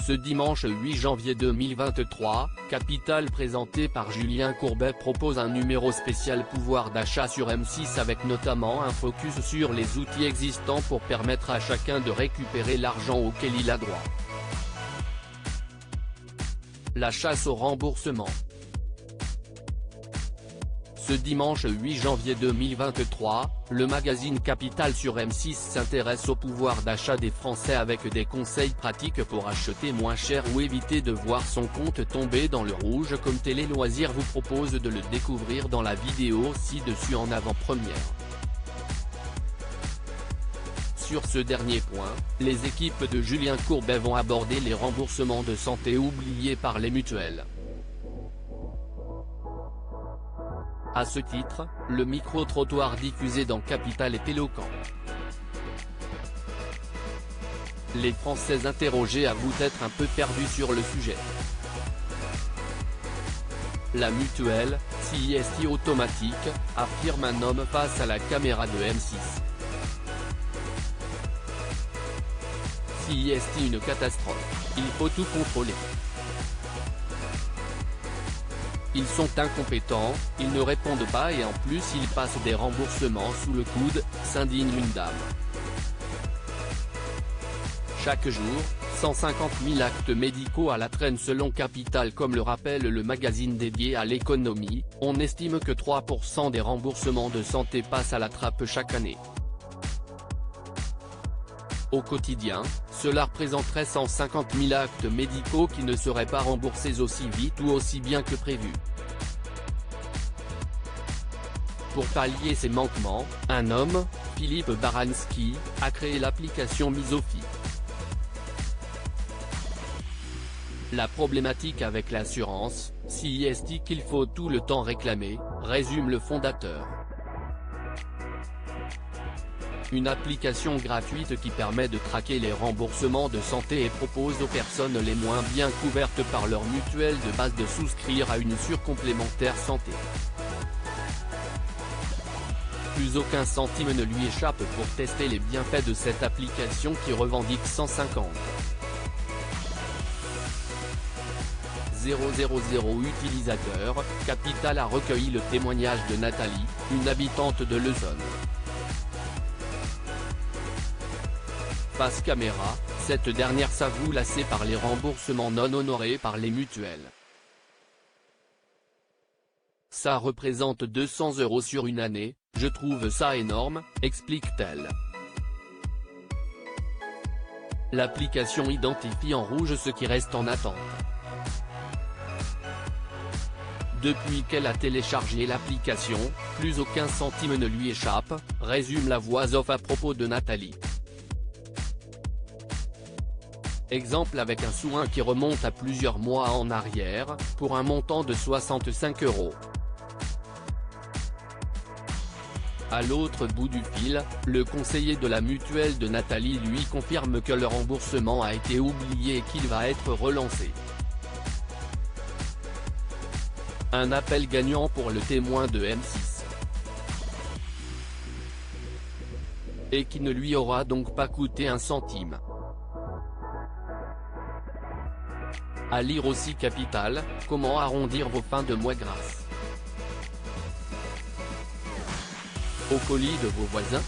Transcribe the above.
Ce dimanche 8 janvier 2023, Capital présenté par Julien Courbet propose un numéro spécial pouvoir d'achat sur M6 avec notamment un focus sur les outils existants pour permettre à chacun de récupérer l'argent auquel il a droit. La chasse au remboursement. Ce dimanche 8 janvier 2023, le magazine Capital sur M6 s'intéresse au pouvoir d'achat des Français avec des conseils pratiques pour acheter moins cher ou éviter de voir son compte tomber dans le rouge comme Télé Loisirs vous propose de le découvrir dans la vidéo ci-dessus en avant-première. Sur ce dernier point, les équipes de Julien Courbet vont aborder les remboursements de santé oubliés par les mutuelles. À ce titre, le micro-trottoir diffusé dans Capital est éloquent. Les Français interrogés avouent être un peu perdus sur le sujet. La mutuelle, CIST automatique, affirme un homme face à la caméra de M6. CIST une catastrophe, il faut tout contrôler. Ils sont incompétents, ils ne répondent pas et en plus ils passent des remboursements sous le coude, s'indigne une dame. Chaque jour, 150 000 actes médicaux à la traîne selon Capital comme le rappelle le magazine dédié à l'économie, on estime que 3% des remboursements de santé passent à la trappe chaque année. Au quotidien, cela représenterait 150 000 actes médicaux qui ne seraient pas remboursés aussi vite ou aussi bien que prévu. Pour pallier ces manquements, un homme, Philippe Baranski, a créé l'application Misofi. La problématique avec l'assurance, CIST qu'il faut tout le temps réclamer, résume le fondateur. Une application gratuite qui permet de traquer les remboursements de santé et propose aux personnes les moins bien couvertes par leur mutuelle de base de souscrire à une surcomplémentaire santé. Plus aucun centime ne lui échappe pour tester les bienfaits de cette application qui revendique 150 000 utilisateurs. Capital a recueilli le témoignage de Nathalie, une habitante de l'Essonne. Face caméra, cette dernière s'avoue lassée par les remboursements non honorés par les mutuelles. Ça représente 200 € sur une année, je trouve ça énorme, explique-t-elle. L'application identifie en rouge ce qui reste en attente. Depuis qu'elle a téléchargé l'application, plus aucun centime ne lui échappe, résume la voix off à propos de Nathalie. Exemple avec un soin qui remonte à plusieurs mois en arrière, pour un montant de 65 €. À l'autre bout du fil, le conseiller de la mutuelle de Nathalie lui confirme que le remboursement a été oublié et qu'il va être relancé. Un appel gagnant pour le témoin de M6. Et qui ne lui aura donc pas coûté un centime. À lire aussi Capital, comment arrondir vos fins de mois grâce au colis de vos voisins.